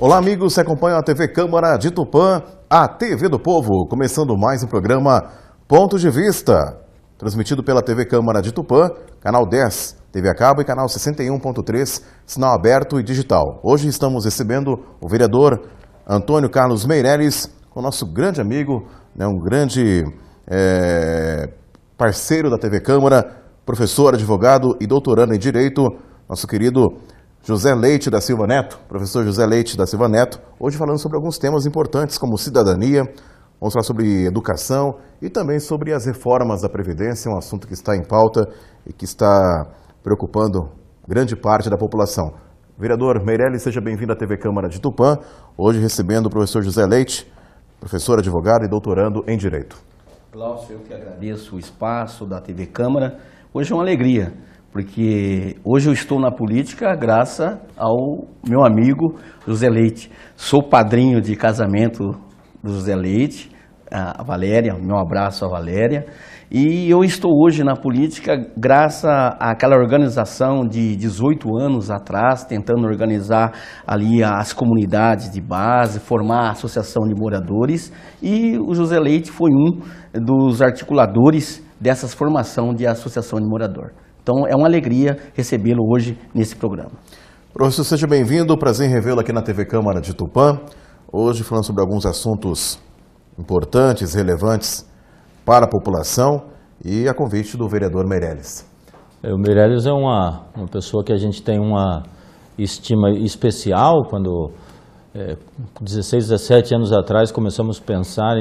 Olá, amigos, que acompanham a TV Câmara de Tupã, a TV do Povo, começando mais um programa Ponto de Vista, transmitido pela TV Câmara de Tupã, canal 10, TV a cabo e canal 61.3, sinal aberto e digital. Hoje estamos recebendo o vereador Antônio Carlos Meireles, o nosso grande amigo, um grande parceiro da TV Câmara, professor, advogado e doutorando em Direito, nosso querido José Leite da Silva Neto, professor José Leite da Silva Neto, hoje falando sobre alguns temas importantes como cidadania, vamos falar sobre educação e também sobre as reformas da Previdência, um assunto que está em pauta e que está preocupando grande parte da população. Vereador Meireles, seja bem-vindo à TV Câmara de Tupã, hoje recebendo o professor José Leite, professor, advogado e doutorando em Direito. Cláudio, eu que agradeço o espaço da TV Câmara, hoje é uma alegria, porque hoje eu estou na política graças ao meu amigo José Leite. Sou padrinho de casamento do José Leite, a Valéria, meu abraço à Valéria. E eu estou hoje na política graças àquela organização de 18 anos atrás, tentando organizar ali as comunidades de base, formar a associação de moradores. E o José Leite foi um dos articuladores dessa formação de associação de morador. Então, é uma alegria recebê-lo hoje nesse programa. Professor, seja bem-vindo, prazer em revê-lo aqui na TV Câmara de Tupã. Hoje falando sobre alguns assuntos importantes, relevantes para a população e a convite do vereador Meireles. O Meireles é uma pessoa que a gente tem uma estima especial. Quando, 16, 17 anos atrás, começamos a pensar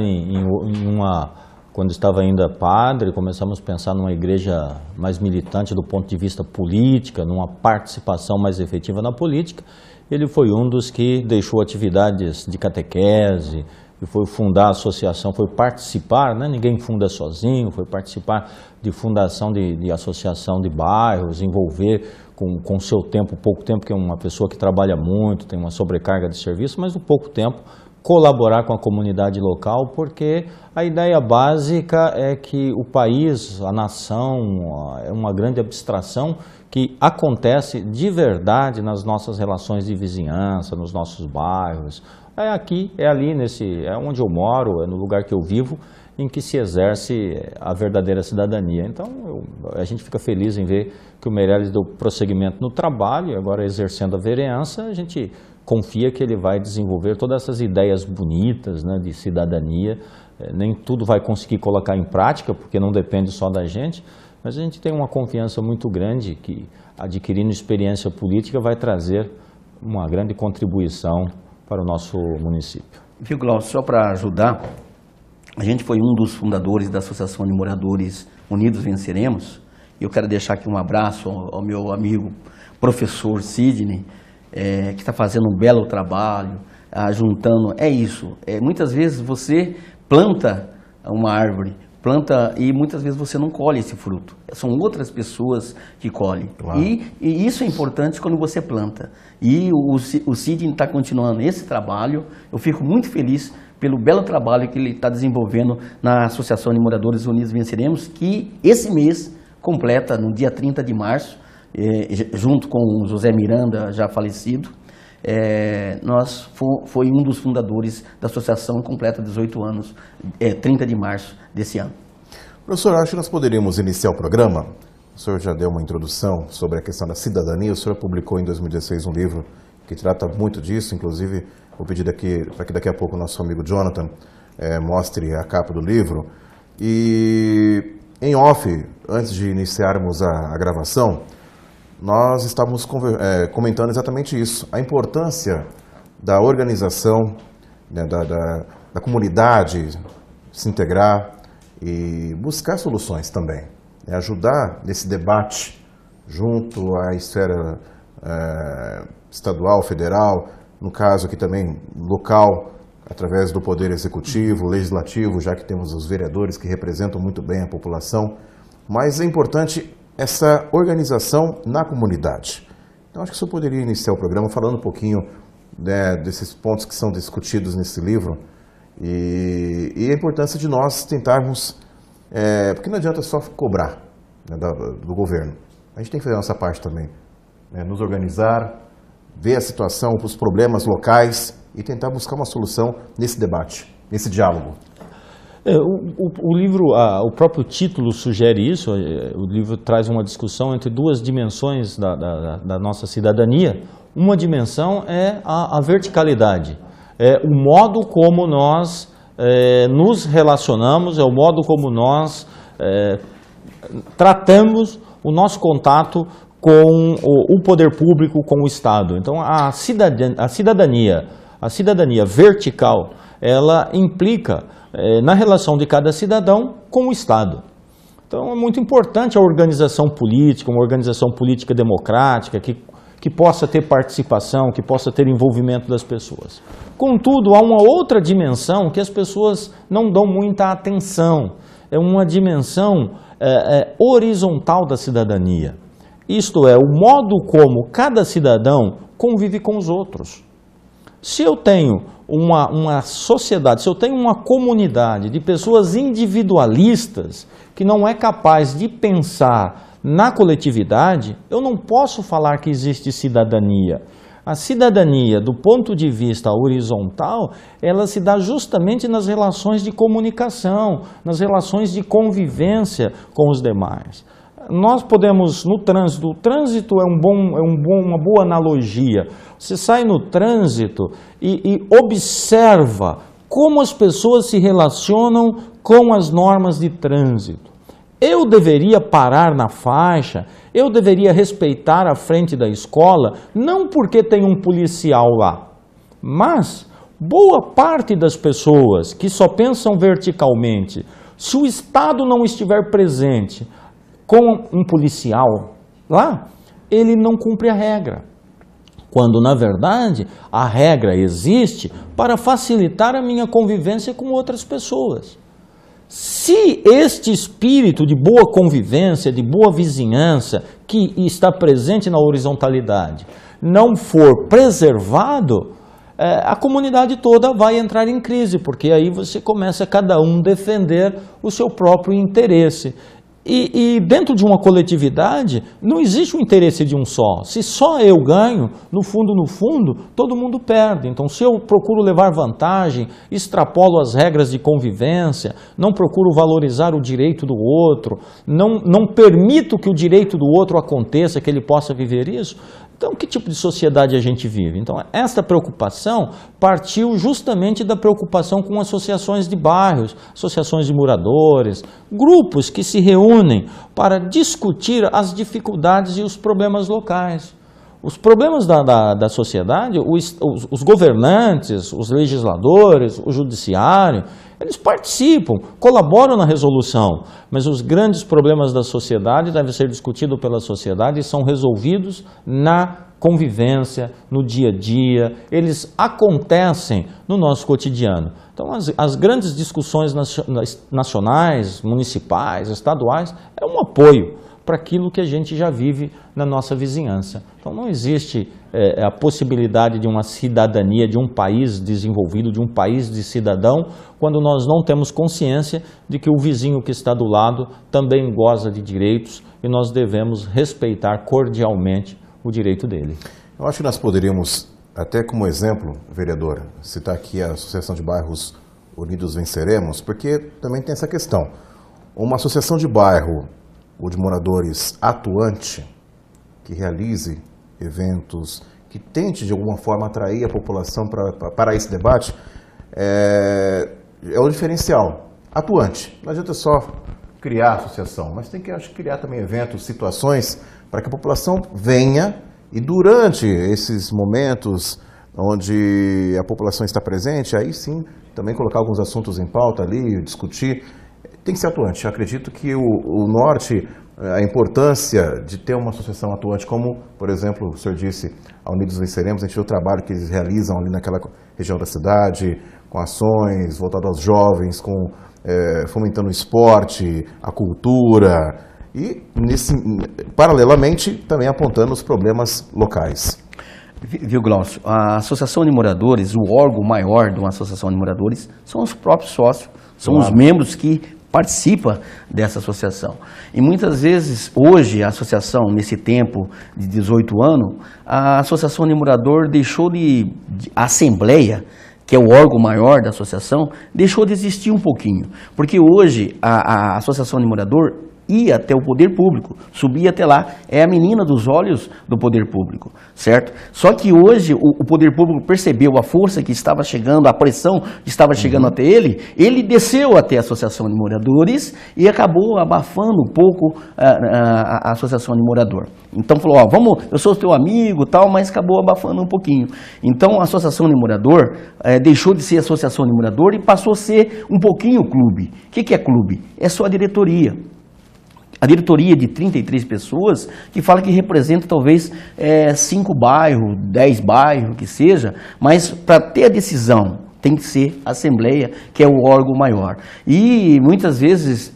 quando estava ainda padre, começamos a pensar numa igreja mais militante do ponto de vista política, numa participação mais efetiva na política. Ele foi um dos que deixou atividades de catequese, e foi fundar a associação, foi participar, né? Ninguém funda sozinho, foi participar de fundação de associação de bairros, envolver com o seu tempo, pouco tempo, que é uma pessoa que trabalha muito, tem uma sobrecarga de serviço, mas no pouco tempo colaborar com a comunidade local, porque a ideia básica é que o país, a nação, é uma grande abstração que acontece de verdade nas nossas relações de vizinhança, nos nossos bairros. É aqui, é ali, é onde eu moro, é no lugar que eu vivo, em que se exerce a verdadeira cidadania. Então, a gente fica feliz em ver que o Meireles deu prosseguimento no trabalho, e agora exercendo a vereança, a gente confia que ele vai desenvolver todas essas ideias bonitas, né, de cidadania. Nem tudo vai conseguir colocar em prática, porque não depende só da gente, mas a gente tem uma confiança muito grande que, adquirindo experiência política, vai trazer uma grande contribuição para o nosso município. Viu, Cláudio, só para ajudar, a gente foi um dos fundadores da Associação de Moradores Unidos Venceremos, e eu quero deixar aqui um abraço ao meu amigo professor Sidney, que está fazendo um belo trabalho, juntando, muitas vezes você planta uma árvore, e muitas vezes você não colhe esse fruto, são outras pessoas que colhem. Claro. E isso é importante quando você planta, e o Sidney está continuando esse trabalho. Eu fico muito feliz pelo belo trabalho que ele está desenvolvendo na Associação de Moradores Unidos Venceremos, que esse mês completa, no dia 30 de março, junto com o José Miranda, já falecido, foi um dos fundadores da associação, completa 18 anos, 30 de março desse ano. Professor, acho que nós poderíamos iniciar o programa. O senhor já deu uma introdução sobre a questão da cidadania. O senhor publicou em 2016 um livro que trata muito disso. Inclusive, vou pedir para que daqui a pouco o nosso amigo Jonathan mostre a capa do livro. E em off, antes de iniciarmos a gravação, nós estávamos comentando exatamente isso, a importância da organização, né, da comunidade se integrar e buscar soluções também, ajudar nesse debate junto à esfera estadual, federal, no caso aqui também local, através do Poder Executivo, Legislativo, já que temos os vereadores que representam muito bem a população, mas é importante essa organização na comunidade. Então, acho que o senhor poderia iniciar o programa falando um pouquinho, né, desses pontos que são discutidos nesse livro e a importância de nós tentarmos, porque não adianta só cobrar, né, do governo. A gente tem que fazer a nossa parte também, né, nos organizar, ver a situação, os problemas locais e tentar buscar uma solução nesse debate, nesse diálogo. O livro, o próprio título sugere isso. O livro traz uma discussão entre duas dimensões da nossa cidadania. Uma dimensão é a verticalidade, é o modo como nós nos relacionamos, é o modo como nós tratamos o nosso contato com o poder público, com o Estado. Então, a cidadania vertical, ela implica na relação de cada cidadão com o Estado. Então, é muito importante a organização política, uma organização política democrática, que possa ter participação, que possa ter envolvimento das pessoas. Contudo, há uma outra dimensão que as pessoas não dão muita atenção. É uma dimensão horizontal da cidadania. Isto é, o modo como cada cidadão convive com os outros. Se eu tenho uma sociedade, se eu tenho uma comunidade de pessoas individualistas que não é capaz de pensar na coletividade, eu não posso falar que existe cidadania. A cidadania, do ponto de vista horizontal, ela se dá justamente nas relações de comunicação, nas relações de convivência com os demais. Nós podemos, no trânsito, o trânsito é uma boa analogia. Você sai no trânsito e observa como as pessoas se relacionam com as normas de trânsito. Eu deveria parar na faixa, eu deveria respeitar a frente da escola, não porque tem um policial lá, mas boa parte das pessoas que só pensam verticalmente, se o Estado não estiver presente com um policial lá, ele não cumpre a regra. Quando, na verdade, a regra existe para facilitar a minha convivência com outras pessoas. Se este espírito de boa convivência, de boa vizinhança, que está presente na horizontalidade, não for preservado, a comunidade toda vai entrar em crise, porque aí você começa cada um defender o seu próprio interesse. E dentro de uma coletividade, não existe o interesse de um só. Se só eu ganho, no fundo, todo mundo perde. Então, se eu procuro levar vantagem, extrapolo as regras de convivência, não procuro valorizar o direito do outro, não permito que o direito do outro aconteça, que ele possa viver isso, então que tipo de sociedade a gente vive? Então, esta preocupação partiu justamente da preocupação com associações de bairros, associações de moradores, grupos que se reúnem para discutir as dificuldades e os problemas locais. Os problemas da sociedade, os governantes, os legisladores, o judiciário, eles participam, colaboram na resolução, mas os grandes problemas da sociedade devem ser discutidos pela sociedade e são resolvidos na convivência, no dia a dia, eles acontecem no nosso cotidiano. Então, as grandes discussões nacionais, municipais, estaduais, é um apoio para aquilo que a gente já vive na nossa vizinhança. Então, não existe a possibilidade de uma cidadania, de um país desenvolvido, de um país de cidadão, quando nós não temos consciência de que o vizinho que está do lado também goza de direitos e nós devemos respeitar cordialmente o direito dele. Eu acho que nós poderíamos, até como exemplo, vereador, citar aqui a Associação de Bairros Unidos Venceremos, porque também tem essa questão. Uma associação de bairro ou de moradores atuante, que realize eventos, que tente de alguma forma atrair a população para esse debate, é o diferencial. Atuante, não adianta só criar associação, mas tem que criar também eventos, situações, para que a população venha e durante esses momentos onde a população está presente, aí sim, também colocar alguns assuntos em pauta ali, discutir. Tem que ser atuante. Eu acredito que o Norte, a importância de ter uma associação atuante, como, por exemplo, o senhor disse, a Unidos Venceremos, a gente vê o trabalho que eles realizam ali naquela região da cidade, com ações voltadas aos jovens, fomentando o esporte, a cultura e, paralelamente, também apontando os problemas locais. Viu, Glaucio? A Associação de Moradores, o órgão maior de uma Associação de Moradores, são os próprios sócios, são os membros que participa dessa associação. E muitas vezes, hoje, a associação, nesse tempo de 18 anos, a associação de morador deixou a assembleia, que é o órgão maior da associação, deixou de existir um pouquinho. Porque hoje a associação de morador ia até o poder público, subia até lá, é a menina dos olhos do poder público, certo? Só que hoje o poder público percebeu a força que estava chegando, a pressão que estava chegando até ele desceu até a associação de moradores e acabou abafando um pouco a associação de morador. Então falou, ó, vamos, eu sou teu amigo tal, mas acabou abafando um pouquinho. Então a associação de morador deixou de ser associação de morador e passou a ser um pouquinho clube. O que é clube? É só a diretoria. A diretoria de 33 pessoas que fala que representa talvez 5 bairros, 10 bairros, que seja, mas para ter a decisão tem que ser a Assembleia, que é o órgão maior. E muitas vezes,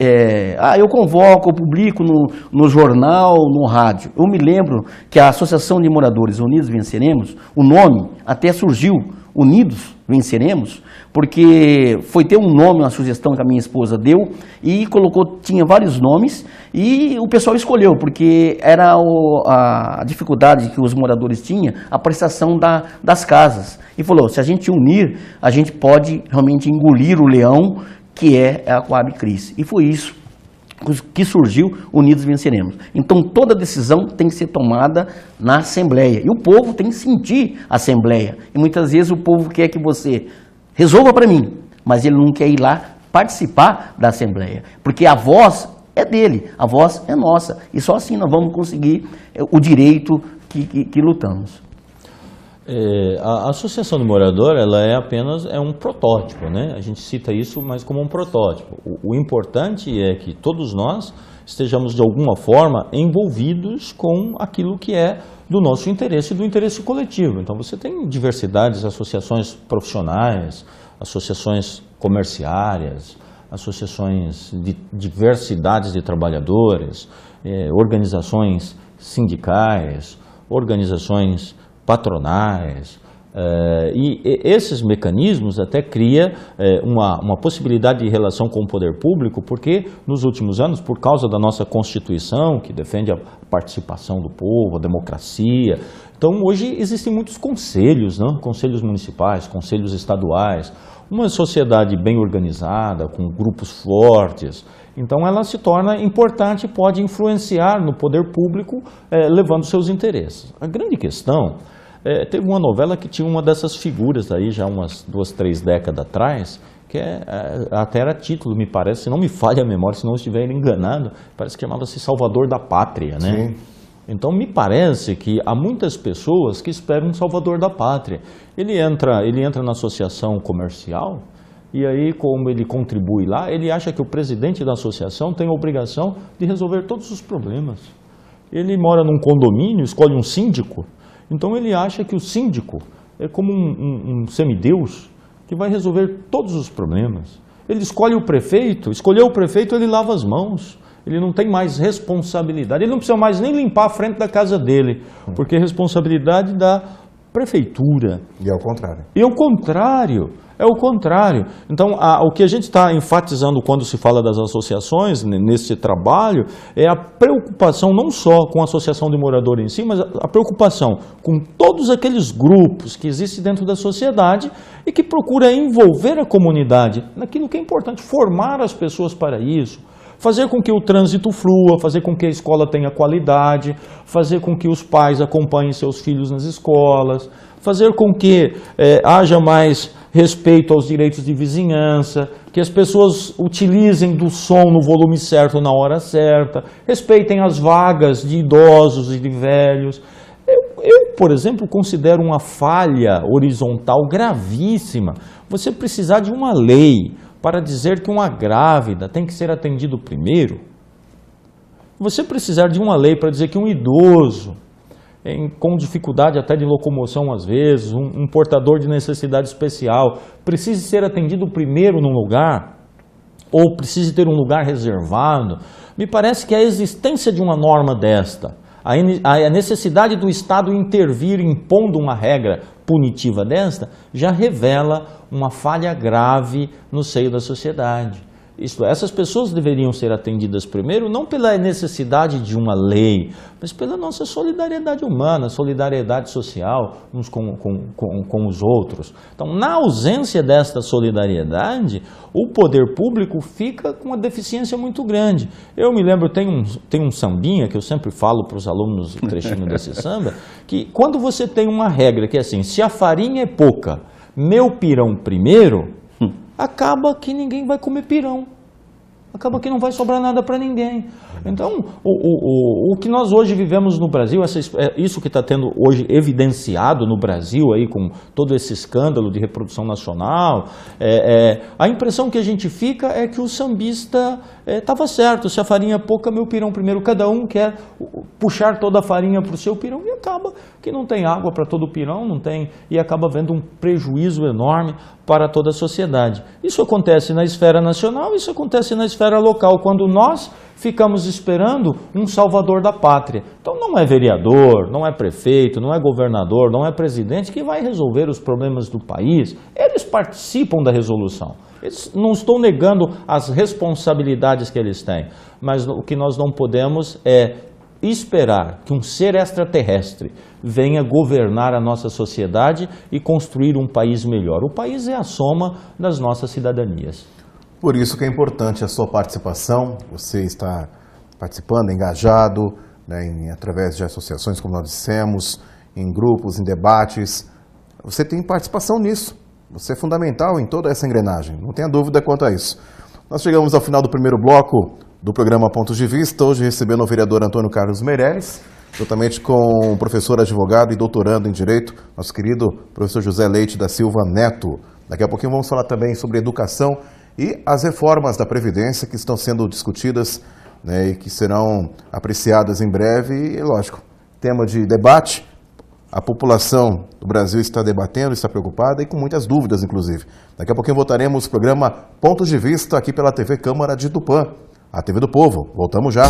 eu convoco, eu publico no jornal, no rádio. Eu me lembro que a Associação de Moradores Unidos Venceremos, o nome até surgiu, Unidos Venceremos, porque foi ter um nome, uma sugestão que a minha esposa deu e colocou, tinha vários nomes e o pessoal escolheu, porque era a dificuldade que os moradores tinham, a prestação das casas. E falou, se a gente unir, a gente pode realmente engolir o leão que é a Coab Cris. E foi isso que surgiu, Unidos Venceremos. Então toda decisão tem que ser tomada na Assembleia. E o povo tem que sentir a Assembleia. E muitas vezes o povo quer que você resolva para mim, mas ele não quer ir lá participar da Assembleia. Porque a voz é dele, a voz é nossa. E só assim nós vamos conseguir o direito que lutamos. A Associação de Morador, ela é apenas um protótipo, né? A gente cita isso, mas como um protótipo. O importante é que todos nós estejamos de alguma forma envolvidos com aquilo que é do nosso interesse e do interesse coletivo. Então você tem diversidades, associações profissionais, associações comerciárias, associações de diversidades de trabalhadores, organizações sindicais, organizações patronais, e esses mecanismos até cria uma possibilidade de relação com o poder público, porque nos últimos anos, por causa da nossa Constituição, que defende a participação do povo, a democracia, então hoje existem muitos conselhos, né? Conselhos municipais, conselhos estaduais, uma sociedade bem organizada, com grupos fortes. Então ela se torna importante e pode influenciar no poder público, levando seus interesses. A grande questão, teve uma novela que tinha uma dessas figuras aí, já umas 2, 3 décadas atrás, que até era título, me parece, se não me falha a memória, se não estiver enganado, parece que chamava-se Salvador da Pátria, né? Sim. Então me parece que há muitas pessoas que esperam um salvador da pátria. Ele entra na associação comercial e aí, como ele contribui lá, ele acha que o presidente da associação tem a obrigação de resolver todos os problemas. Ele mora num condomínio, escolhe um síndico, então ele acha que o síndico é como um semideus que vai resolver todos os problemas. Ele escolhe o prefeito, escolheu o prefeito, ele lava as mãos. Ele não tem mais responsabilidade, ele não precisa mais nem limpar a frente da casa dele, porque é responsabilidade da prefeitura. E é o contrário. E é o contrário, é o contrário. Então, o que a gente está enfatizando quando se fala das associações, nesse trabalho, é a preocupação não só com a associação de moradores em si, mas a preocupação com todos aqueles grupos que existem dentro da sociedade e que procura envolver a comunidade naquilo que é importante, formar as pessoas para isso. Fazer com que o trânsito flua, fazer com que a escola tenha qualidade, fazer com que os pais acompanhem seus filhos nas escolas, fazer com que haja mais respeito aos direitos de vizinhança, que as pessoas utilizem do som no volume certo na hora certa, respeitem as vagas de idosos e de velhos. Eu, por exemplo, considero uma falha horizontal gravíssima você precisar de uma lei para dizer que uma grávida tem que ser atendido primeiro. Você precisar de uma lei para dizer que um idoso, com dificuldade até de locomoção às vezes, um portador de necessidade especial, precise ser atendido primeiro num lugar, ou precise ter um lugar reservado, me parece que a existência de uma norma desta, a necessidade do Estado intervir impondo uma regra punitiva desta, já revela uma falha grave no seio da sociedade. Isto é, essas pessoas deveriam ser atendidas primeiro, não pela necessidade de uma lei, mas pela nossa solidariedade humana, solidariedade social uns com os outros. Então, na ausência desta solidariedade, o poder público fica com uma deficiência muito grande. Eu me lembro, tem um sambinha que eu sempre falo para os alunos, o trechinho desse samba, que quando você tem uma regra que é assim, se a farinha é pouca, meu pirão primeiro, acaba que ninguém vai comer pirão. Acaba que não vai sobrar nada para ninguém. Então, o que nós hoje vivemos no Brasil, isso que está tendo hoje evidenciado no Brasil, aí, com todo esse escândalo de reprodução nacional, a impressão que a gente fica é que o sambista estava certo, se a farinha é pouca, meu pirão primeiro. Cada um quer puxar toda a farinha para o seu pirão e acaba que não tem água para todo o pirão, não tem, e acaba havendo um prejuízo enorme para toda a sociedade. Isso acontece na esfera nacional, isso acontece na esfera local, quando nós ficamos esperando um salvador da pátria. Então não é vereador, não é prefeito, não é governador, não é presidente que vai resolver os problemas do país. Eles participam da resolução. Eles não estão negando as responsabilidades que eles têm, mas o que nós não podemos é esperar que um ser extraterrestre venha governar a nossa sociedade e construir um país melhor. O país é a soma das nossas cidadanias. Por isso que é importante a sua participação, você está participando, engajado, né, através de associações, como nós dissemos, em grupos, em debates. Você tem participação nisso, você é fundamental em toda essa engrenagem, não tenha dúvida quanto a isso. Nós chegamos ao final do primeiro bloco do programa Pontos de Vista, hoje recebendo o vereador Antônio Carlos Meirelles, juntamente com o professor advogado e doutorando em Direito, nosso querido professor José Leite da Silva Neto. Daqui a pouquinho vamos falar também sobre educação e as reformas da Previdência que estão sendo discutidas, né, e que serão apreciadas em breve. E, lógico, tema de debate, a população do Brasil está debatendo, está preocupada e com muitas dúvidas, inclusive. Daqui a pouquinho voltaremos ao programa Pontos de Vista aqui pela TV Câmara de Tupã, a TV do Povo. Voltamos já.